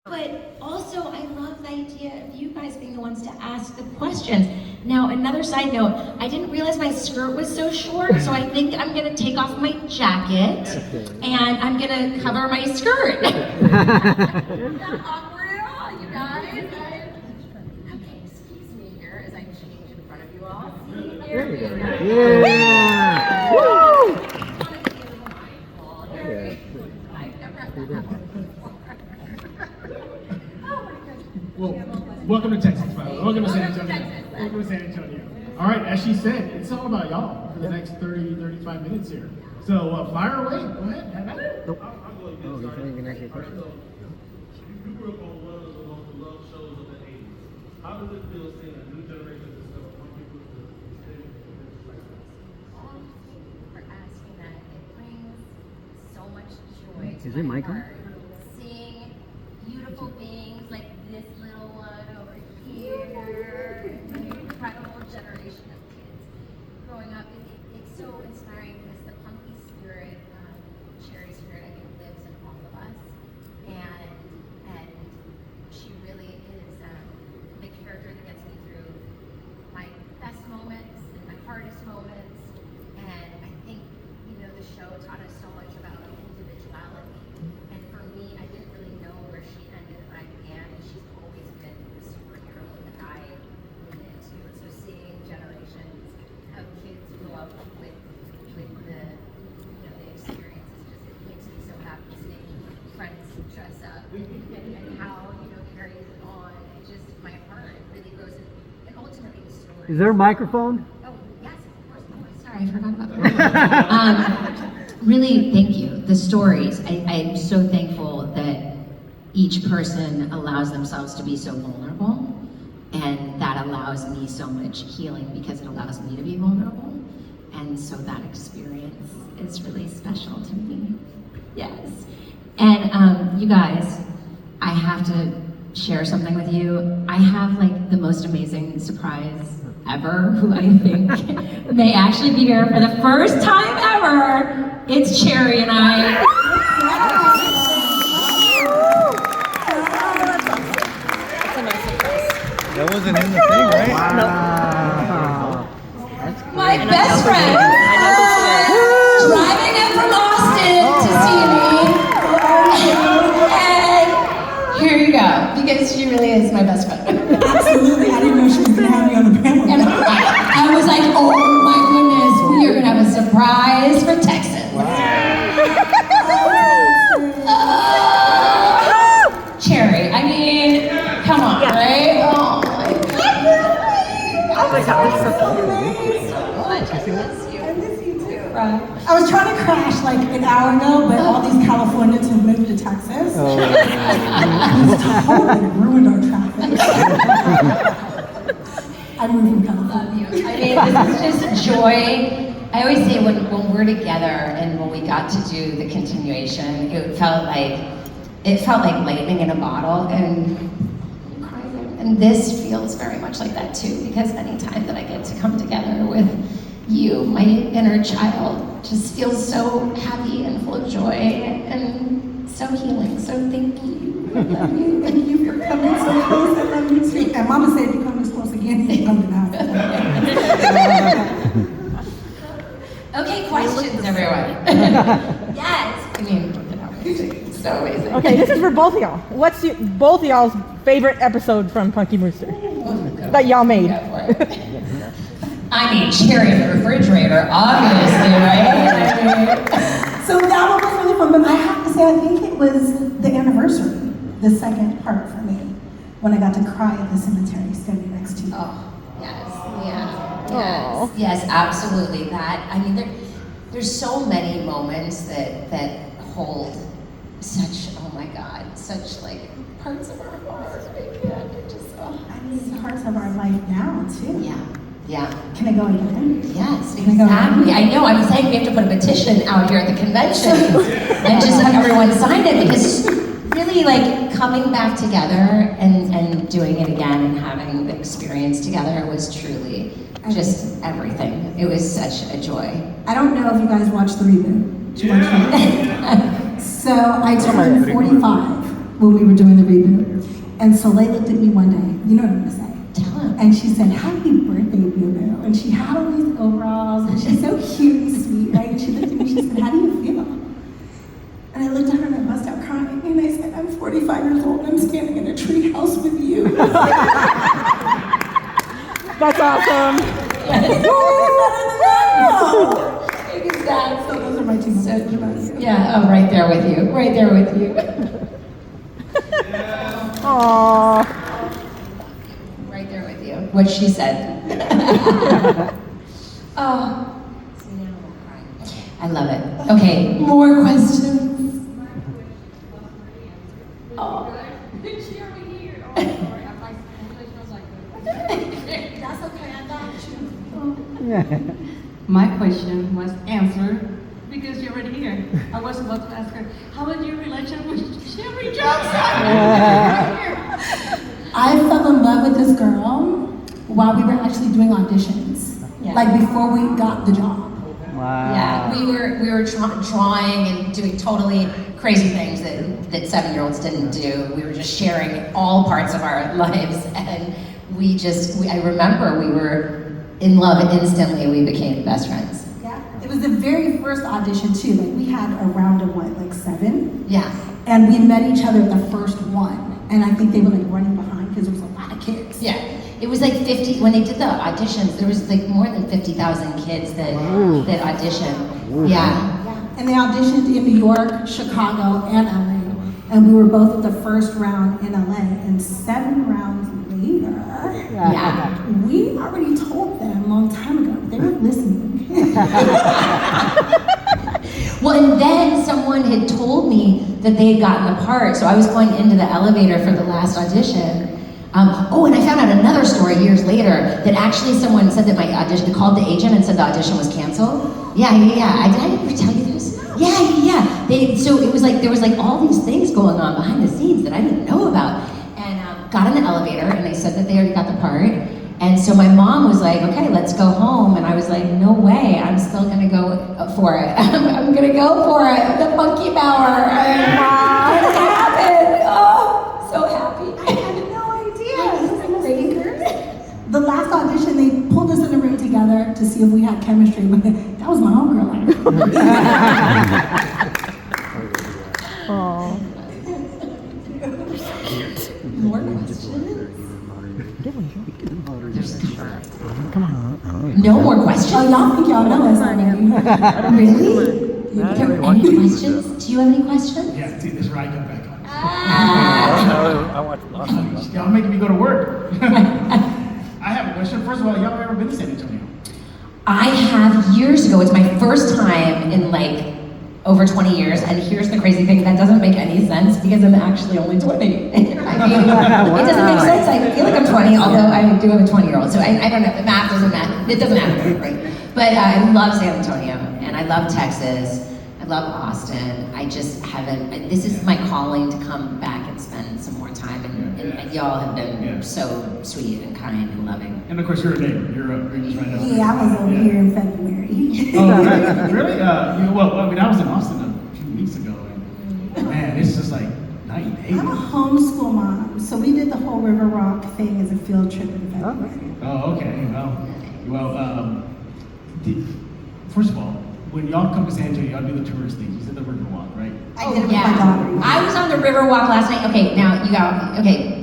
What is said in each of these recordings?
But also, I love the idea of you guys being the ones to ask the questions. Now, another side note, I didn't realize my skirt was so short, so I think I'm gonna take off my jacket and I'm gonna cover my skirt. Not awkward at all, you guys. Okay, excuse me here as I change in front of you all. There you go. Yeah! Woo! I've never had that happen before. Well, welcome to Texas, by the way. Welcome to San Antonio. Welcome to San Antonio. All right, as she said, it's all about y'all for the next 30, 35 minutes here. So fire away. Go ahead. Have at it. Nope. Oh, he's not even asking a question. You grew up on one of the most beloved shows of the 80s. How does it feel seeing a new generation discover one people to stay For asking that, it brings so much joy to Is your my mic on? heart. Seeing beautiful beings like this little one over here, an incredible generation of kids growing up. It's so inspiring because the punky spirit, Cherry spirit, I think lives in all of us, and she really is the character that gets me through my best moments and my hardest moments. And I think, the show taught us so much about individuality. And for me, I didn't really know where she ended and I began, and she's always been the superhero that I lean into. And so seeing generations of kids grow up with the experiences, it makes me so happy seeing friends dress up and how, carries it on. My heart really goes in, and ultimately the story. Is there a microphone? Oh, yes, of course. Oh, sorry, I forgot about that. Really, thank you. The stories, I'm so thankful that each person allows themselves to be so vulnerable, and that allows me so much healing because it allows me to be vulnerable. And so that experience is really special to me. Yes. And you guys, I have to share something with you. I have the most amazing surprise ever, who I think may actually be here for the first time ever. It's Cherry and I. That wasn't in the thing, right? Wow. My best friend, driving in from Austin to see me. And here you go, because she really is my best friend. Absolutely, I didn't know she was going to have me on the panel. And I was like, oh my goodness, we are going to have a surprise for Texas. Cherry, I mean, come on, right? Oh my God. I miss you too. Right. I was trying to crash an hour ago, but all these Californians have moved to Texas. It's totally ruined our traffic. I moved from California. I mean, this is just joy. I always say when we're together and when we got to do the continuation, it felt like lightning in a bottle, and this feels very much like that too, because anytime that I get to come together with you, my inner child just feels so happy and full of joy and so healing. So thank you. I love you. Thank you for coming so close. I love you too. And Mama said if you come this close again, you come to the house. Okay, questions, everyone. Yes. I mean, it's so amazing. Okay, this is for both of y'all. What's both of y'all's favorite episode from Punky Brewster that y'all made? I mean, Cherry in the refrigerator, obviously, right? So that one was really fun, but I have to say, I think it was the anniversary, the second part for me, when I got to cry at the cemetery standing next to you. Oh, yes, yeah, yes, absolutely. That, I mean, there's so many moments that hold such, oh my God, such parts of our heart. I mean, parts of our life now too. Yeah. Can I go again? Yes, exactly. I know. I'm saying we have to put a petition out here at the convention and just have everyone sign it, because really coming back together and doing it again and having the experience together was truly just everything. It was such a joy. I don't know if you guys watched the reboot. Did you watch it? So I turned 45 when we were doing the reboot. And Soleil looked at me one day, you know what I'm gonna say? Tell him. And she said, "Happy birthday, Boo Boo." And she had all these overalls, and she's so cute and sweet, right? And she looked at me, she said, "How do you feel?" And I looked at her and I bust out crying, and I said, "I'm 45 years old and I'm standing in a tree house with you." That's awesome. So those are my two messages about you. Yeah, I'm right there with you. Right there with you. Aww. Right there with you. What she said. Oh. I love it. Okay, more questions. Oh. That's okay, I got you. My question was answered because you're already here. I was about to ask her, how was your relationship with Sherry Johnson? I fell in love with this girl while we were actually doing auditions. Yeah. Like before we got the job. Wow. Yeah, we were drawing and doing totally crazy things that 7-year-olds didn't do. We were just sharing all parts of our lives, and I remember we were in love instantly. We became best friends. Yeah. It was the very first audition too. Like we had a round of 7? Yeah. And we met each other at the first one. And I think they were running behind because there was a lot of kids. Yeah, it was 50, when they did the auditions, there was more than 50,000 kids that auditioned. Yeah. And they auditioned in New York, Chicago, and LA. And we were both at the first round in LA. And 7 rounds later, Yeah. we already told them a long time ago. They weren't listening. Well, and then someone had told me that they had gotten the part, so I was going into the elevator for the last audition. And I found out another story years later that actually someone said that my audition, called the agent and said the audition was canceled. Yeah. Did I ever tell you this? Yeah. So it was there was all these things going on behind the scenes that I didn't know about. And got in the elevator and they said that they already got the part. And so my mom was like, "Okay, let's go home." And I was like, "No way, I'm still gonna go for it. I'm gonna go for it. The monkey power." It happened. Oh, so happy. I had no idea. The last audition, they pulled us in a room together to see if we had chemistry, but that was my homegirl. Aww. More questions? Come on. No more questions? Oh, y'all think y'all know us already. Really? Are there any questions? Do you have any questions? Yeah, see this ride come back on. I watched lots of them. Y'all making me go to work. I have a question. First of all, y'all ever been to San Antonio? I have years ago. It's my first time in over 20 years, and here's the crazy thing, that doesn't make any sense because I'm actually only 20. I mean, it doesn't make sense. I feel like I'm 20, although I do have a 20-year-old, so I don't know, the math doesn't matter. It doesn't matter, right? But I love San Antonio, and I love Texas. I love Austin. I just haven't, this is my calling to come back and spend some more time, and y'all have been so sweet and kind and loving. And of course, you're a neighbor. You're just right down the Yeah, I was over here in February. Oh, right. Really? Well, I mean, I was in Austin a few weeks ago, and man, it's just like night and day. I'm a homeschool mom, so we did the whole River Rock thing as a field trip in February. Oh, okay. Well, first of all, when y'all come to San Antonio, y'all do the tourist things. You said the river walk, right? I did it with my daughter. I was on the Riverwalk last night. Okay, now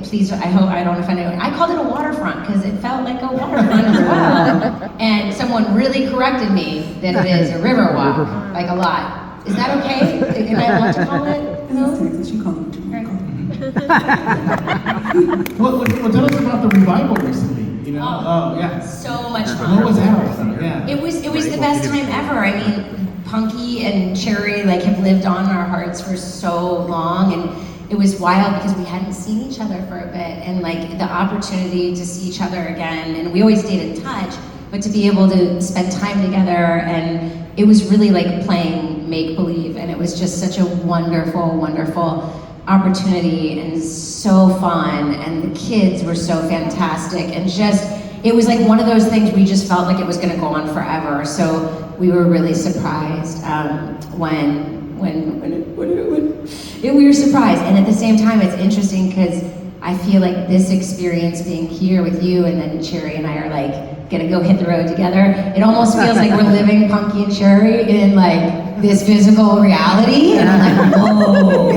please, I hope I don't offend anyone. I called it a waterfront because it felt like a waterfront as well. And someone really corrected me that it is a Riverwalk, like a lot. Is that okay? Am I allowed to call it? This is Texas, you call it what you want to call it. Well, tell us about the revival recently. Yeah. So much fun. What was that? Yeah. It was the best time ever. I mean, Punky and Cherry have lived on in our hearts for so long, and it was wild because we hadn't seen each other for a bit, and the opportunity to see each other again, and we always stayed in touch, but to be able to spend time together, and it was really like playing make-believe, and it was just such a wonderful, wonderful opportunity and so fun, and the kids were so fantastic, and it was like one of those things we just felt like it was going to go on forever. So we were really surprised when we were surprised. And at the same time, it's interesting because I feel like this experience being here with you, and then Cherry and I are like gonna go hit the road together. It almost feels like we're living Punky and Cherry in like this physical reality, and I'm like, whoa,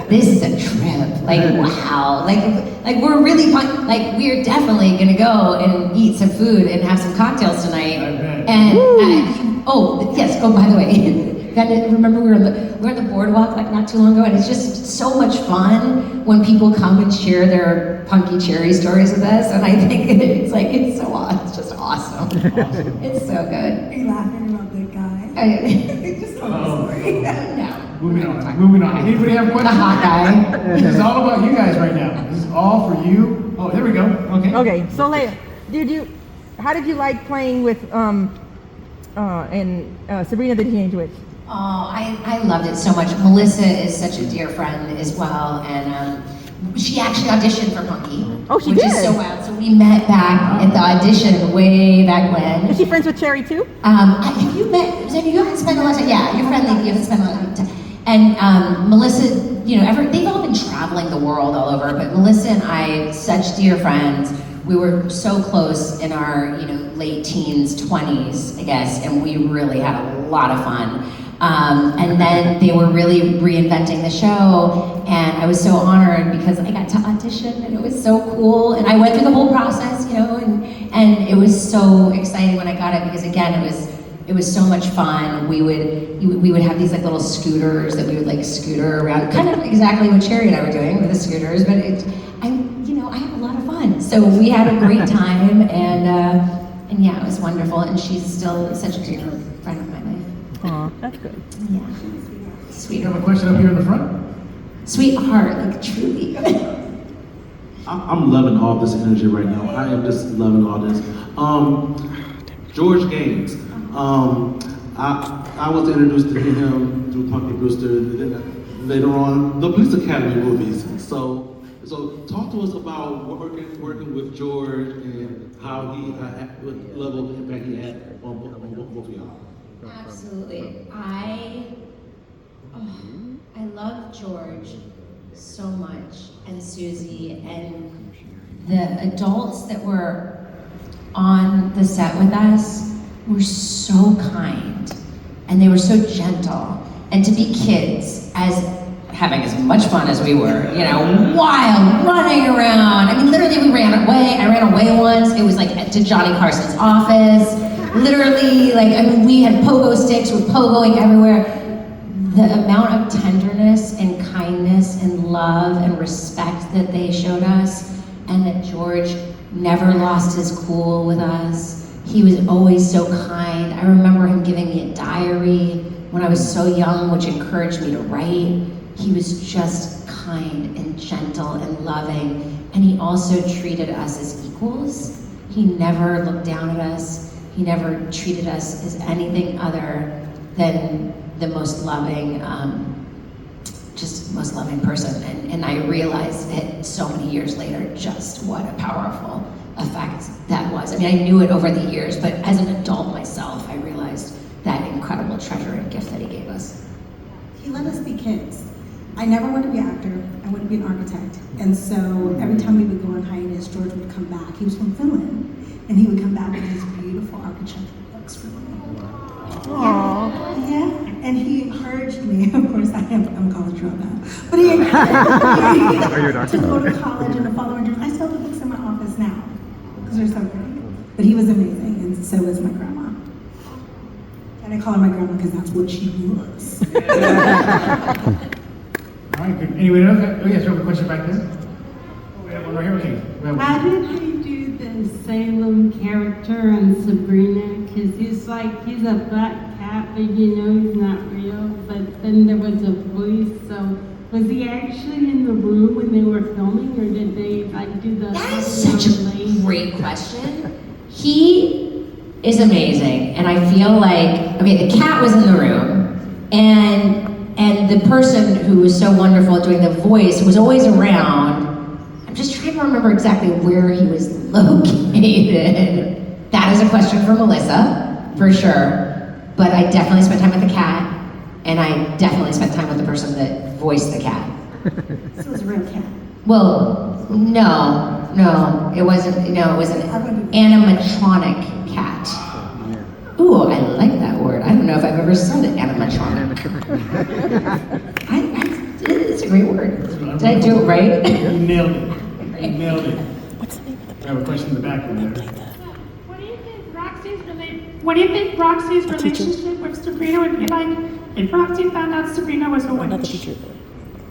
this is a trip. Like, wow, like we're really like we're definitely gonna go and eat some food and have some cocktails tonight. And oh yes, oh by the way. Remember we were on the boardwalk like not too long ago, and it's just so much fun when people come and share their Punky Cherry stories with us, and I think it's just awesome. It's so good. Are you laughing about the guy? Just tell the story. No. Moving on. Anybody have questions? The hot guy. This is all about you guys right now. This is all for you. Oh, there we go. Okay. Okay, Soleil, how did you like playing with Sabrina the Teenage Witch? Oh, I loved it so much. Melissa is such a dear friend as well, and she actually auditioned for Punky. Oh, she which did? is so wild. So we met back at the audition way back when. Is she friends with Cherry too? Have you met? You haven't spent a lot of time. Yeah, you're friendly. You haven't spent a lot of time. And Melissa, they've all been traveling the world all over, but Melissa and I, such dear friends. We were so close in our, late teens, 20s, I guess, and we really had a lot of fun. And then they were really reinventing the show, and I was so honored because I got to audition, and it was so cool. And I went through the whole process, and it was so exciting when I got it because again, it was so much fun. We would have these like little scooters that we would like scooter around, kind of exactly what Cherry and I were doing with the scooters, but I had a lot of fun. So we had a great time, and yeah, it was wonderful. And she's still such a dear friend of my life. Aw, that's good. Yeah, We sweet. have a question up here in the front. Sweetheart, like truly. I'm loving all this energy right now. I am just loving all this. George Gaines. I was introduced to him through Punky Brewster, later on the Police Academy movies. So talk to us about working with George and how he, what level of impact he had on both of y'all. Absolutely. I love George so much, and Susie, and the adults that were on the set with us were so kind, and they were so gentle. And to be kids, having as much fun as we were, wild, running around. I mean, literally we ran away. I ran away once. It was like to Johnny Carson's office. Literally, we had pogo sticks, we're pogoing everywhere. The amount of tenderness and kindness and love and respect that they showed us, and that George never lost his cool with us. He was always so kind. I remember him giving me a diary when I was so young, which encouraged me to write. He was just kind and gentle and loving, and he also treated us as equals. He never looked down at us. He never treated us as anything other than the most loving, most loving person. And I realized it so many years later, just what a powerful effect that was. I mean, I knew it over the years, but as an adult myself, I realized that incredible treasure and gift that he gave us. He let us be kids. I never wanted to be an actor. I wanted to be an architect. And so every time we would go on hiatus, George would come back. He was from Finland, and he would come back with these beautiful architectural books for me. Aww. Yeah. And he encouraged me. Of course, I'm a college dropout. But he encouraged me to go to college and to follow my dreams. I still have the books in my office now because they're so great. But he was amazing, and so was my grandma. And I call her my grandma because that's what she was. All right, good. Anybody else? Oh, yes, we have a question back there. Oh, we have one right here. Okay. We have one. How did they do the Salem character on Sabrina? Because he's a black cat, but he's not real. But then there was a voice, so was he actually in the room when they were filming, or did they do the? That is such a great question. He is amazing, and I feel like, okay, the cat was in the room, and the person who was so wonderful at doing the voice was always around. I'm just trying to remember exactly where he was located. That is a question for Melissa, for sure. But I definitely spent time with the cat, And I definitely spent time with the person that voiced the cat. So it was a real cat. Well, no, it wasn't. No, it was an animatronic cat. Ooh, I like that word. I don't know if I've ever said it, animatronic. It's a great word. Did I do it right? You nailed it. You nailed it. I have a question in the back over there. What do you think Roxy's relationship with Sabrina would be like if Roxy found out Sabrina was a witch?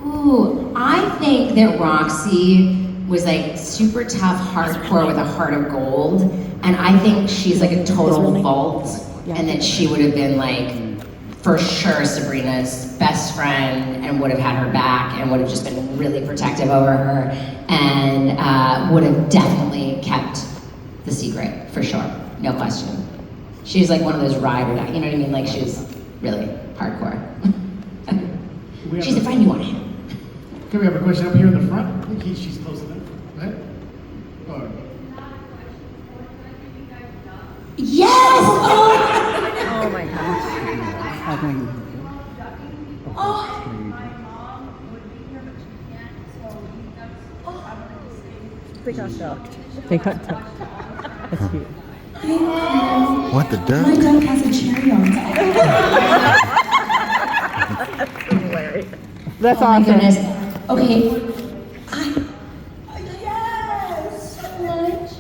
Ooh, I think that Roxy was like super tough, hardcore with a heart of gold, and I think she's like a total vault, and that she would have been like, for sure, Sabrina's best friend, and would have had her back, and would have just been really protective over her, and would have definitely kept the secret, for sure, no question. She's like one of those ride or die, you know what I mean? Like she's really hardcore. She's the friend you want to have. Okay, we have a question up here in the front. I think she's close enough. Go ahead. Yes! Oh my gosh. They got ducked. They got ducked. That's cute. What the duck? My duck has a cherry on top. That's Oh my awesome. goodness. Okay. Yes, so much.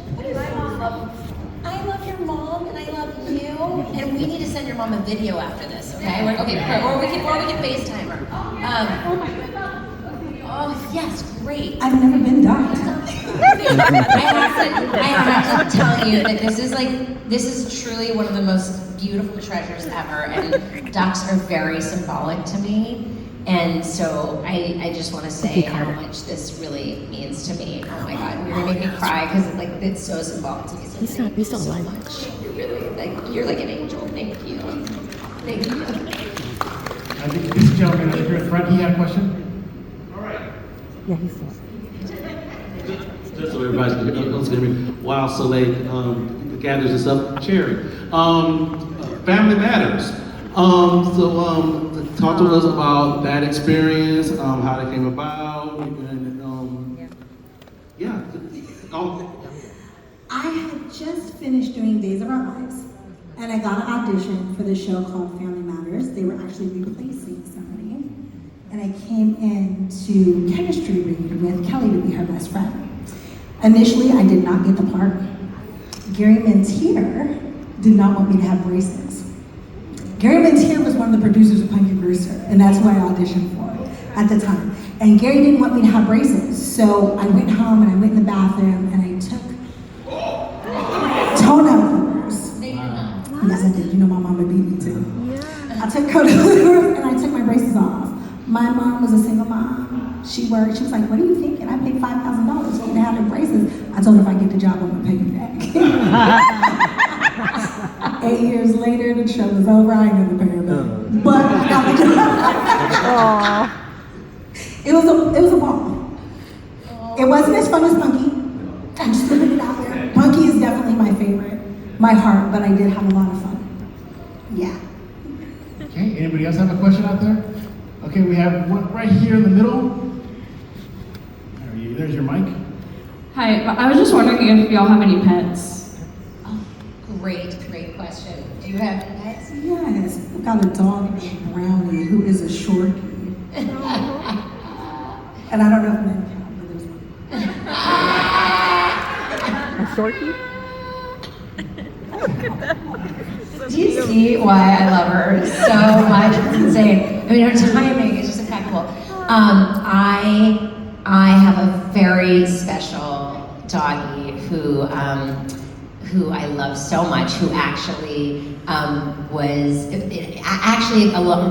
I love your mom and I love you. And we need to send your mom a video after this, okay? Or we can FaceTime her. Oh yes, great. I've never been ducked. I have to tell you that this is truly one of the most beautiful treasures ever, and ducks are very symbolic to me. And so I just want to say how much this really means to me. Oh my God, you're gonna make me cry because it's so symbolic to me. So thank you so much. You're like an angel. Thank you. Thank you. I think this gentleman up here in front, he had a question. Yeah, he's still. Just so everybody's gonna be while Soleil gathers this up, sharing. Family matters. Talk to us about that experience, how it came about, and I had just finished doing Days of Our Lives, and I got an audition for this show called Family Matters. They were actually replacing somebody, and I came in to chemistry read with Kelly to be her best friend. Initially, I did not get the part. Gary Mentier did not want me to have braces. Gary Mentier was one of the producers of Punky Brewster, and that's who I auditioned for at the time. And Gary didn't want me to have braces, so I went home and I went in the bathroom and I took toenail clippers. Yes, I did. You know my mama beat me too. I took toenail clippers and I took my braces off. My mom was a single mom. She worked. She was like, "What are you thinking? I paid $5,000 for you to have the braces." I told her if I get the job, I'm gonna pay you back. 8 years later, the show was over. I ain't never paid her back. But I got the job. It was a ball. It wasn't as fun as Punky. I'm just putting it out there. Punky is definitely my favorite, my heart, but I did have a lot of fun. Yeah. Okay, anybody else have a question out there? Okay, we have one right here in the middle. There's your mic. Hi, I was just wondering if y'all have any pets. Oh, great question. Do you have any pets? Yes. I've got a dog named Brownie who is a shorty. And I don't know if men count, but there's one. A shorty? Do you see why I love her so much? It's insane. I mean, her timing is just impeccable. I have a very special doggie who I love so much, who actually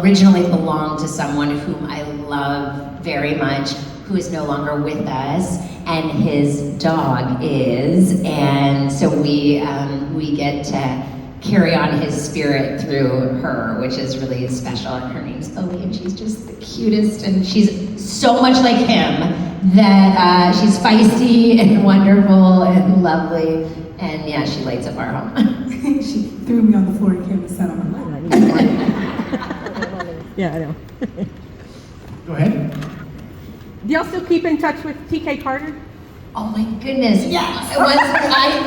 originally belonged to someone whom I love very much, who is no longer with us, and his dog is, and so we get to carry on his spirit through her, which is really special. And her name's Bowie, and she's just the cutest, and she's so much like him that she's feisty and wonderful and lovely, and yeah, she lights up our home. She threw me on the floor and came and sat on my lap. Yeah, I know. Go ahead. Do y'all still keep in touch with TK Carter? Oh my goodness. Yes.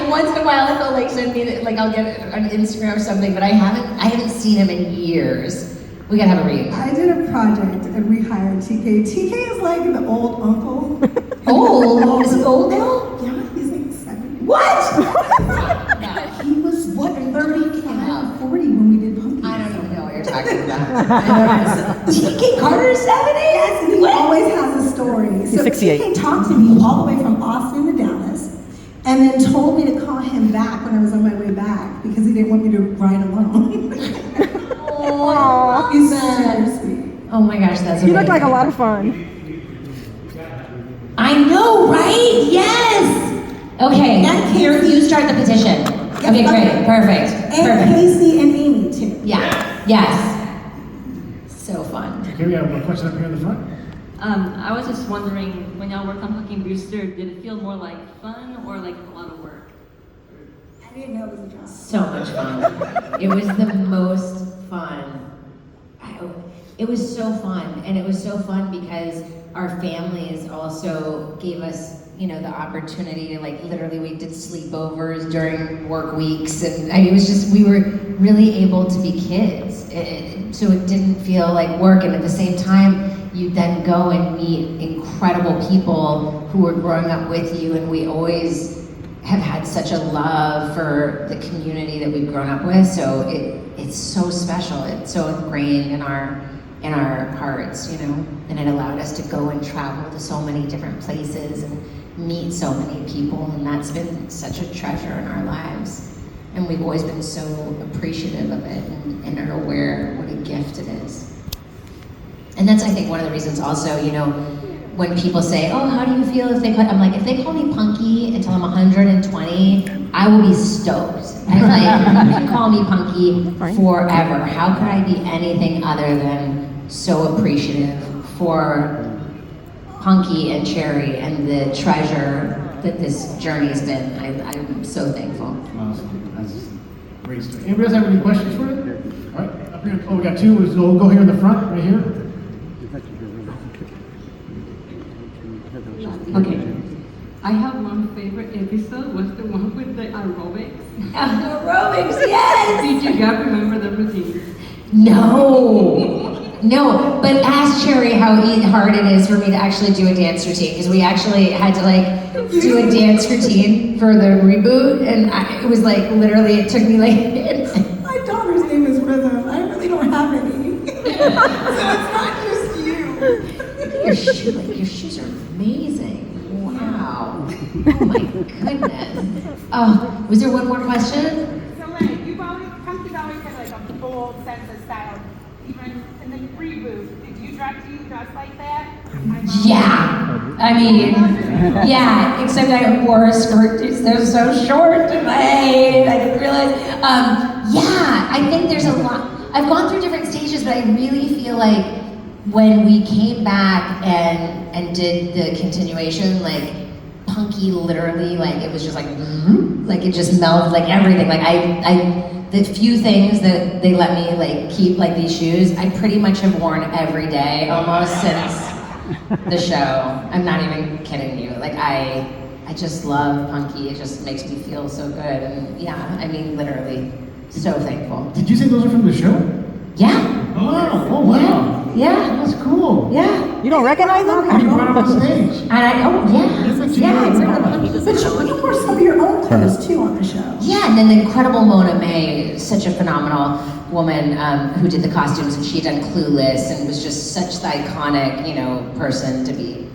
Once in a while I feel like send me like I'll get it on Instagram or something, but I haven't seen him in years. We gotta have a reunion. I did a project and we hired TK. TK is like the old uncle. Old? Is he old now? Yeah, he's like 70. What? He was what, 35 or 40 when we did Punky. I don't even know what you're talking about. TK Carter 70? Yes, and he always has a story. He's So 68. TK talked to me all the way from Austin to Dallas, and then told me to call him back when I was on my way back because he didn't want me to ride alone. Oh, He's super sweet. oh my gosh, that's amazing. You look like a lot of fun. I know, right? Yes! Okay, And here, Casey. you start the petition. Okay, great, perfect, And perfect. Casey and Amy too. Yeah, yes. So fun. Okay, we have a question up here in the front. I was just wondering, when y'all worked on Punky Brewster, did it feel more like fun or like a lot of work? I didn't know it was a job. So much fun. It was the most fun. It was so fun, and it was so fun because our families also gave us, you know, the opportunity to like literally we did sleepovers during work weeks, and I mean, it was just we were really able to be kids, so it didn't feel like work. And at the same time, you then go and meet incredible people who were growing up with you, and we always have had such a love for the community that we've grown up with. So it's so special. It's so ingrained in our hearts, you know. And it allowed us to go and travel to so many different places and meet so many people, and that's been such a treasure in our lives. And we've always been so appreciative of it and are aware what a gift it is. And that's, I think, one of the reasons also, you know, when people say, oh, how do you feel if they call, I'm like, if they call me Punky until I'm 120, I will be stoked. I'm like, you can call me Punky forever. How could I be anything other than so appreciative for Punky and Cherry and the treasure that this journey has been. I'm so thankful. Awesome. That's a great story. Anybody else have any questions for it? All right, up here. Oh, we got two. So we'll go here in the front, right here. Okay. I have one favorite episode, was the one with the aerobics. Aerobics, yes! Did you guys remember the routine? No, but ask Cherry how hard it is for me to actually do a dance routine, because we actually had to like do a dance routine for the reboot, and it was like literally it took me like. My daughter's name is Rhythm. I really don't have any. So it's not just you. Your shoes are amazing. Wow. Oh my goodness. Oh, was there one more question? Soleil, Punky's always had like a bold sense of style. Even in the reboot, do you dress like that? Yeah. I mean, yeah, except I wore a skirt. They're so short and I didn't realize. Yeah, I think there's a lot. I've gone through different stages, but I really feel like when we came back and did the continuation, like Punky literally, like it was just like it just melted, like everything. Like the few things that they let me like keep, like these shoes, I pretty much have worn every day almost since the show. I'm not even kidding you. Like I just love Punky. It just makes me feel so good. And yeah, I mean literally so thankful. Did you say those are from the show? Yeah. Oh wow. Yeah. That's cool. Yeah. You don't recognize them? You brought them on stage. And yeah, But you wore some of your own clothes too on the show. Yeah, and then the incredible Mona May, such a phenomenal woman who did the costumes, and she'd done Clueless, and was just such the iconic, you know, person to be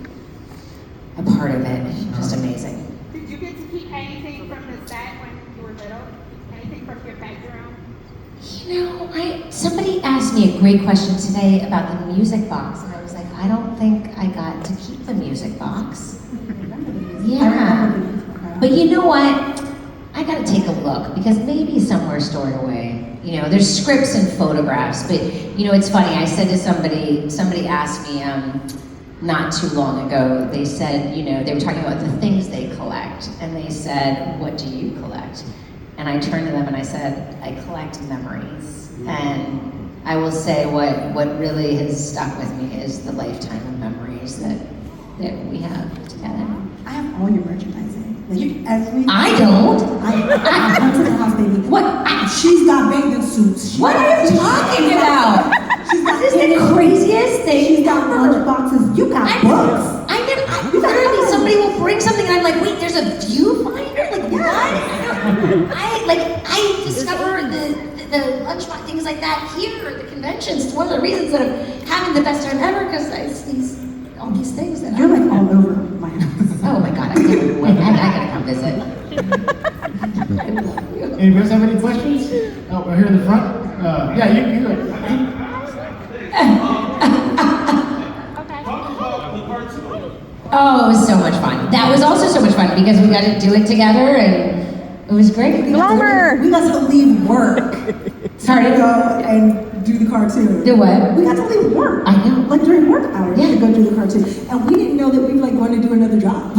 a part of it. Just amazing. Did you get to keep anything from the set when you were little? Anything from your bedroom? You know, somebody asked me a great question today about the music box, and I was like, I don't think I got to keep the music box. Yeah. But you know what? I gotta take a look, because maybe somewhere stored away. You know, there's scripts and photographs, but you know, it's funny. I said to somebody asked me not too long ago, they said, you know, they were talking about the things they collect, and they said, what do you collect? And I turned to them and I said, I collect memories. And I will say what really has stuck with me is the lifetime of memories that we have together. I have all your merchandising. Like everything. I don't. I come to the house, baby. What? She's got bathing suits. What are you talking about? She's got This is the craziest thing. She's got lunch boxes. You got books. I literally, somebody will bring something and I'm like, wait, there's a viewfinder? Like, what? I discover the lunchbox, things like that here at the conventions. It's one of the reasons that I'm having the best time ever, because all these things that You're like all over my house. Oh my God, I can't wait. I gotta come visit. I love you. Anybody else have any questions? Oh, we're here in the front. Yeah, you go. Oh, it was so much fun. That was also so much fun because we got to do it together and it was great. We got to leave work. Sorry. To go and do the cartoon. Do what? We got to leave work. I know. Like during work hours to go do the cartoon. And we didn't know that we were like going to do another job.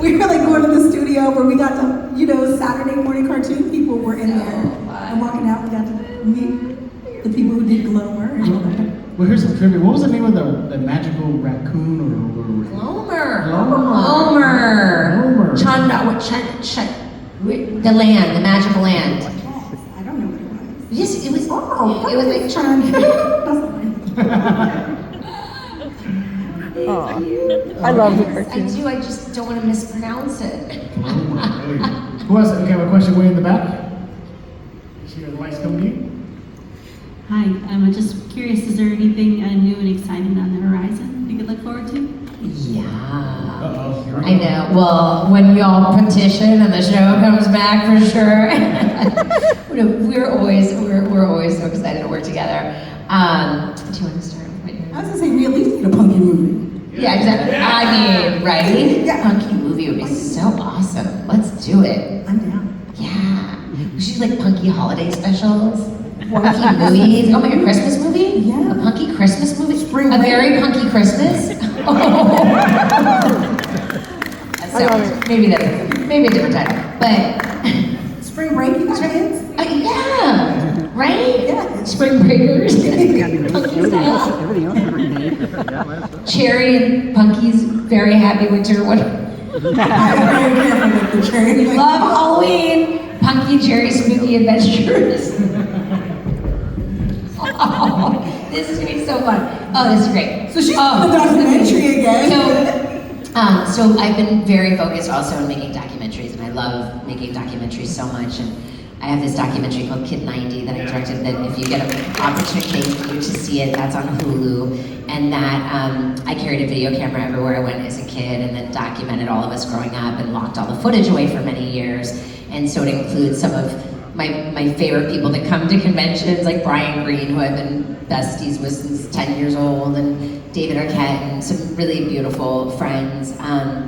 We were like going to the studio where we got to, Saturday morning cartoon people were in there and walking out. We got to meet the people who did Glomer and all that. Well, here's some trivia. What was the name of the magical raccoon or Glomer. Chanda, the land, the magical land. Yes, I don't know what it was. Yes, it was. It was like Chanda. I love the I cartoon. do. I just don't want to mispronounce it. Who else? Okay, I have a question way in the back. See the lights coming to you? Hi, I'm just curious, is there anything new and exciting on the horizon we could look forward to? Yeah. Uh-oh. Here we I go. know. Well, when we all petition and the show comes back for sure. we're always so excited to work together. Do you want to start? I was gonna say we at least need a punky movie. Yeah, exactly. I mean, right? Yeah. Punky movie would be so awesome. Let's do it. I'm down. Yeah. We should do like punky holiday specials. Punky movies. Oh my God, Christmas movie? Yeah. A punky Christmas movie? Spring a break. very punky Christmas? Oh. So maybe a different time. But Spring break, you got kids? yeah, right? Yeah. Spring breakers. Punky style. Everything else is renamed. Yeah, last one. Cherry and Punky's very happy winter. What? I'm very careful with the cherry. Love Halloween. Punky Cherry Spooky Adventures. Oh, this is gonna be so fun. Oh, this is great. So she's on the documentary again. So I've been very focused also on making documentaries, and I love making documentaries so much. And I have this documentary called Kid 90 that I directed. That if you get an opportunity for you to see it, that's on Hulu. And that I carried a video camera everywhere I went as a kid, and then documented all of us growing up, and locked all the footage away for many years. And so it includes some of my favorite people that come to conventions, like Brian Green, who I've been besties with since 10 years old, and David Arquette, and some really beautiful friends.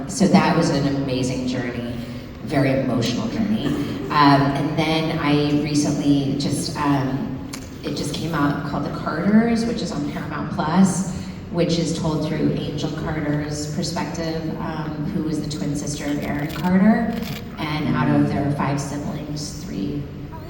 So that was an amazing journey, very emotional journey. And then I recently it just came out called The Carters, which is on Paramount Plus, which is told through Angel Carter's perspective, who was the twin sister of Aaron Carter. And out of their 5 siblings, 3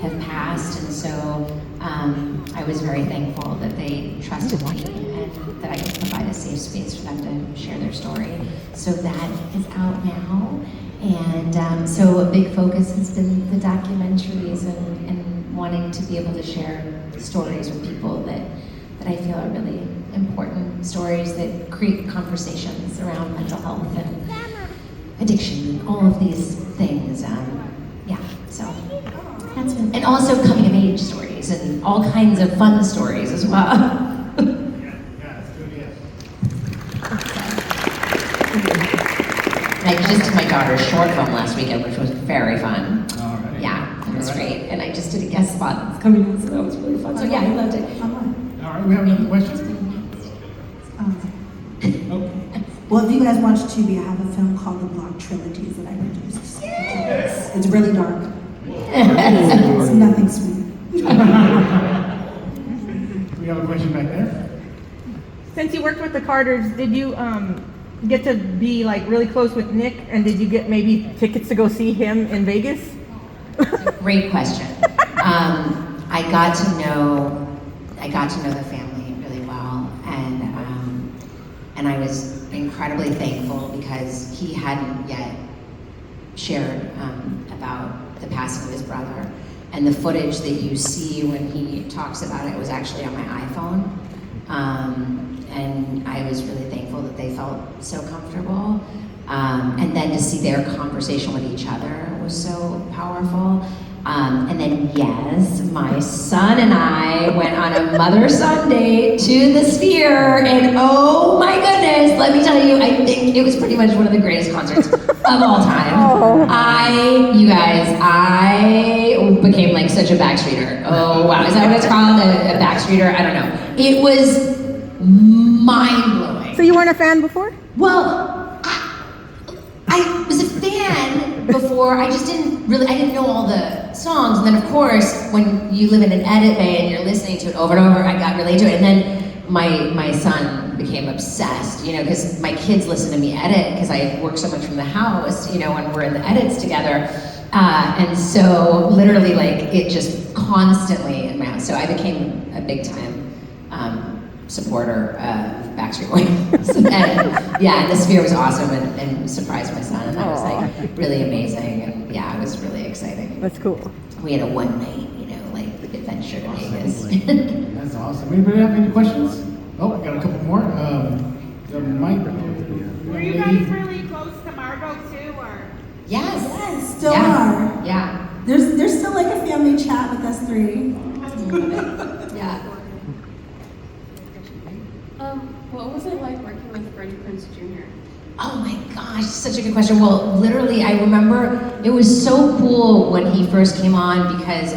have passed. And so I was very thankful that they trusted me and that I could provide a safe space for them to share their story. So that is out now. And so a big focus has been the documentaries and wanting to be able to share stories with people that I feel are really important stories that create conversations around mental health and addiction and all of these things. So that's been, and also coming of age stories and all kinds of fun stories as well. I just did my daughter's short film last weekend, which was very fun. Alright. Yeah, it was great. And I just did a guest spot that's coming in, so that was really fun. So yeah, I loved it. All right, we have another question? Well, if you guys watch Tubi, I have a film called The Block Trilogies that I produced. Yes. It's really dark. It's nothing sweet. We have a question back there. Since you worked with the Carters, did you get to be like really close with Nick, and did you get maybe tickets to go see him in Vegas? Great question. I got to know the family really well, and I was incredibly thankful because he hadn't yet shared about the passing of his brother. And the footage that you see when he talks about it was actually on my iPhone. And I was really thankful that they felt so comfortable. And then to see their conversation with each other was so powerful. And then, yes, my son and I went on a mother-son date to the Sphere, and oh my goodness, let me tell you, I think it was pretty much one of the greatest concerts of all time. I became like such a backstreeter. Oh wow, is that what it's called? A backstreeter? I don't know. It was mind-blowing. So you weren't a fan before? Well, I was a fan before, I didn't know all the songs, and then of course, when you live in an edit bay and you're listening to it over and over, I got really into it, and then my son became obsessed, because my kids listen to me edit, because I work so much from the house, when we're in the edits together, and so literally, it just constantly in my house, so I became a big time supporter of Backstreet Boys. And the Sphere was awesome and surprised my son, and that was really amazing, and it was really exciting. That's cool. We had a one night, adventure to Vegas. That's awesome. Anybody have any questions? Oh, I got a couple more. Mike. Were you guys really close to Margot too, or? Yes. Yes, still are. Yeah. There's still like a family chat with us three. Yeah. What was it like working with Freddie Prinze Jr.? Oh my gosh, such a good question. Well, literally, I remember it was so cool when he first came on because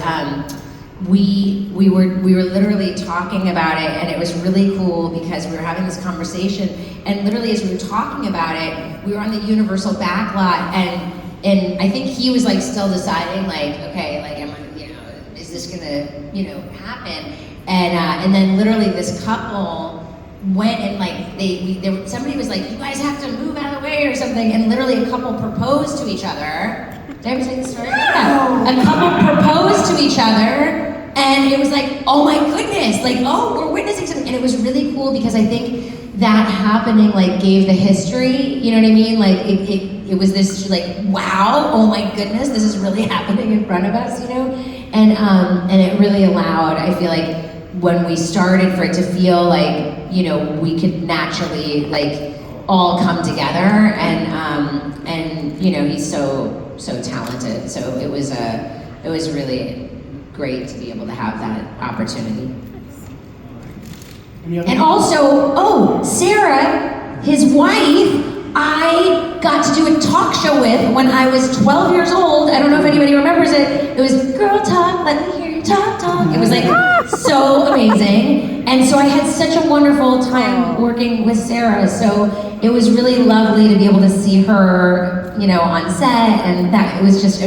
we were literally talking about it, and it was really cool because we were having this conversation, and literally as we were talking about it, we were on the Universal backlot, and I think he was still deciding okay, am I, is this gonna happen? And then literally this couple went and somebody was like, you guys have to move out of the way or something, and literally a couple proposed to each other. Did I ever say this story? Yeah. A couple proposed to each other, and it was oh my goodness, we're witnessing something, and it was really cool because I think that happening gave the history, you know what I mean? It was this wow, oh my goodness, this is really happening in front of us, and it really allowed, I feel when we started, for it to feel we could naturally all come together, and he's so talented. So it was really great to be able to have that opportunity. And also, Sarah, his wife, I got to do a talk show with when I was 12 years old. I don't know if anybody remembers it. It was Girl Talk, Let Me Hear You Talk Talk. It was so amazing. And so I had such a wonderful time working with Sarah. So it was really lovely to be able to see her, on set. And it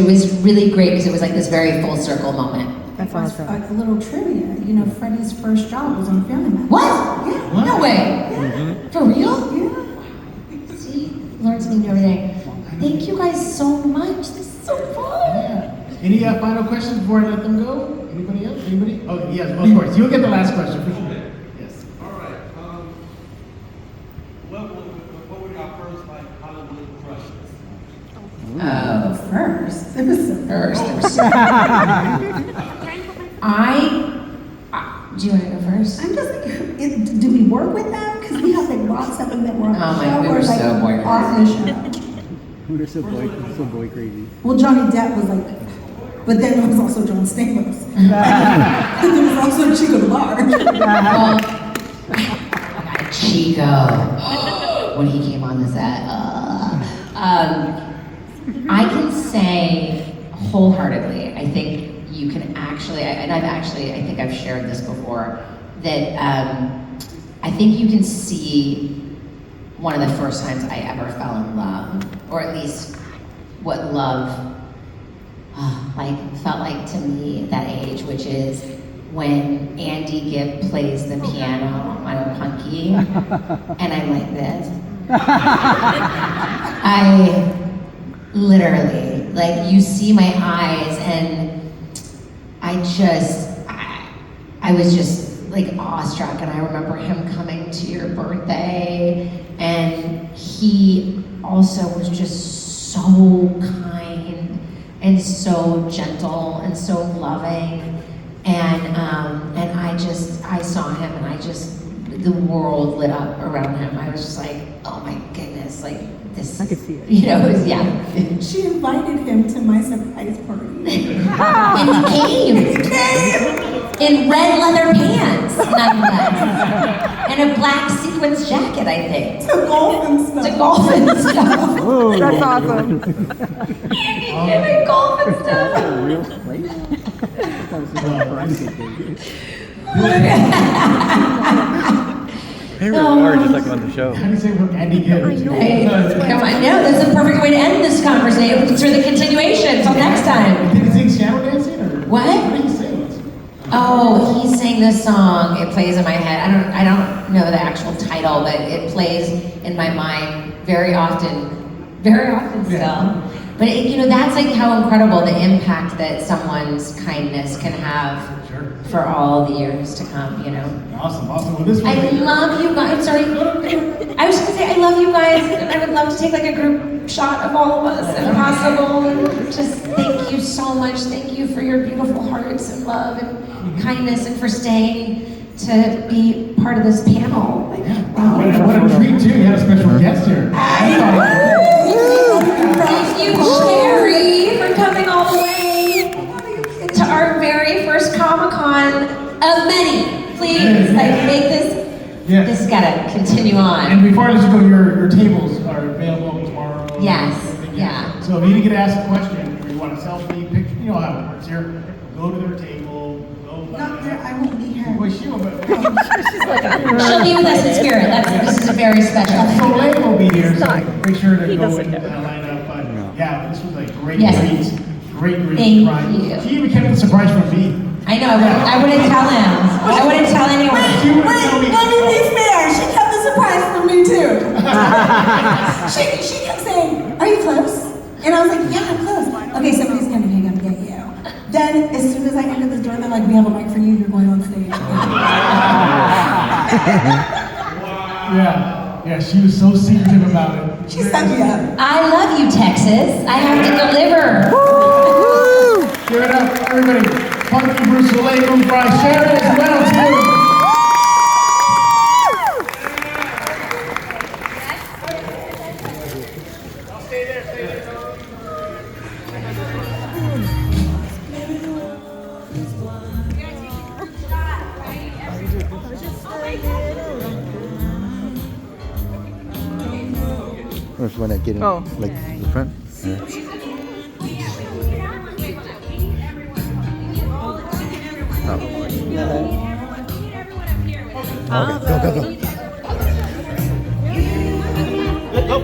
was really great because it was this very full circle moment. That's awesome. A little trivia, Freddie's first job was on Family Matters. What? Yeah. No way. Yeah. For real? Yeah. See, learn something new every day. Thank you guys so much. This is so fun. Yeah. Any final questions before I let them go? Anybody else? Anybody? Oh, yes, of course. You'll get the last question for sure. Yes. All right. What were your first Hollywood crushes? First. It was so First. Do you want to go first? I'm just do we work with them? Because we have lots of them that were on the show we or were so boy off the show. They're so boy crazy. Well, Johnny Depp was but then there was also John Stamos. And there was also Chico the Large. Chico, when he came on the set. I can say wholeheartedly, I think you can actually, and I think I've shared this before, that I think you can see one of the first times I ever fell in love, or at least what love felt like to me at that age, which is when Andy Gibb plays the piano on Punky, and I'm like this. I literally, you see my eyes, and I I was just like awestruck, and I remember him coming to your birthday, and he also was just so kind and so gentle and so loving, and I saw him, and the world lit up around him. I was just like, oh my goodness, like this. I could see it. You know, it was, yeah. She invited him to my surprise party. And he came in red leather pants, nonetheless, and a black sequins jacket, I think. To golf and stuff. To golf and stuff. Whoa. That's awesome. Andy came in golf and stuff. That's a real place? I thought it was a private thing. Hey, we are just like on the show. How do you say we're ending it? Hey, come on, no, that's the perfect way to end this conversation for the continuation. Until next time. Did he sing shadow dancing or? What? What did he sing? Oh, he sang this song. It plays in my head. I don't know the actual title, but it plays in my mind very often still. But that's like how incredible the impact that someone's kindness can have for all the years to come. Awesome. Well, this I love you guys. Sorry, I was gonna say I love you guys, and I would love to take like a group shot of all of us if possible. And just thank you so much. Thank you for your beautiful hearts and love and kindness, and for staying to be part of this panel. Like, wow. What a treat too. You had a special guest here. Thank you, Sherry, for coming all the way to our very first Comic-Con of many. Please, make this. Yes. This gotta continue on. And before I let you go, your tables are available tomorrow. Yes. Yeah. So if you need to get asked a question, or you want a selfie, picture, you know how it works here. Go to their table. Not there, I won't be here. Well, she'll be with us in spirit. This is a very special thing. Soleil will be here, so make sure to go and line up. But yeah, this was like great. Yes. Great. Thank you. She even kept the surprise from me. I know. I wouldn't tell him. I wouldn't tell anyone. Wait, let me be fair. She kept the surprise from me too. she kept saying, "Are you close?" And I was like, "Yeah, I'm close." Okay, somebody's coming. I gotta get you. Then, as soon as I entered the door, they're like, "We have a mic for you. You're going on stage." Yeah, she was so secretive about it. She set me up. I love you, Texas. I have to deliver. Give it up, everybody. Funky Bruce, Soleil Moon Frye, Sharon as well too. Stay there. Or if when I get in, like the front. Yeah. Go.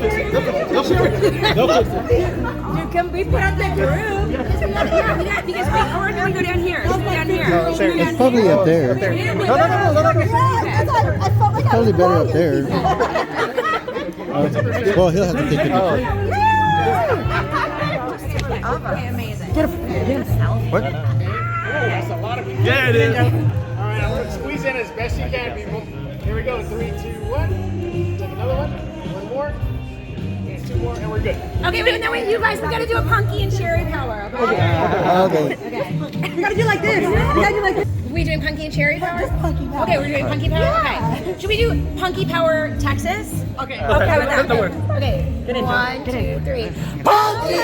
Dude, can we put out the group? Yeah, because we're going to go down here. Down here. It's probably up there. It's probably better up there. Well, he'll have to take a picture. Okay, amazing. Get him. What? That's a lot of people. Yeah, it is. All right, I'm going to squeeze in as best you can, people. Here we go. 3, 2, 1. Take another one. One more. And 2 more, and we're good. Okay, wait, you guys, we got to do a Punky and Cherry Power. Okay. We got to do like this. Are we doing Punky and Cherry Power? Just Punky Power. Okay, we're doing Punky Power? Yeah. Okay. Should we do Punky Power Texas? Okay. Okay with that. Okay. 1, 2, 3. Punky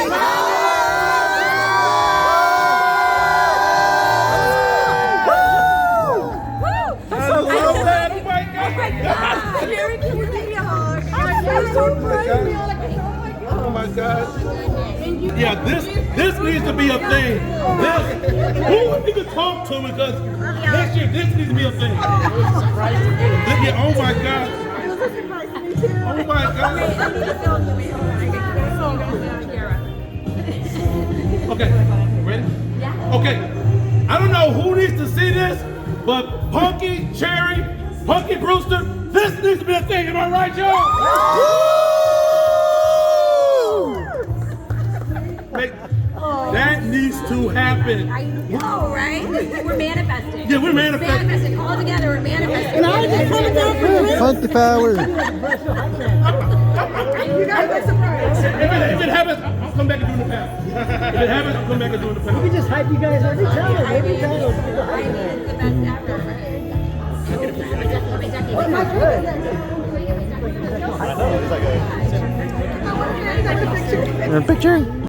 Oh my God. Yeah, this needs to be a thing. Who needs to talk to me? Because next year, this needs to be a thing. Oh my God. Oh my God. Okay, ready? Yeah. Okay. I don't know who needs to see this, but Punky, Cherry, Punky Brewster, this needs to be a thing. Am I right, y'all? That needs to happen. happen. I know, right? We're manifesting. Yeah, we're manifesting. Manifesting all together. We're manifesting. And I was just coming down for this. Funky power. You guys look surprised. If it happens, I'll come back and do the panel. If it happens, I'll come back and do the panel. We just hype you guys every time. Every time. I mean, it's the best ever, right? Oh my God. A picture?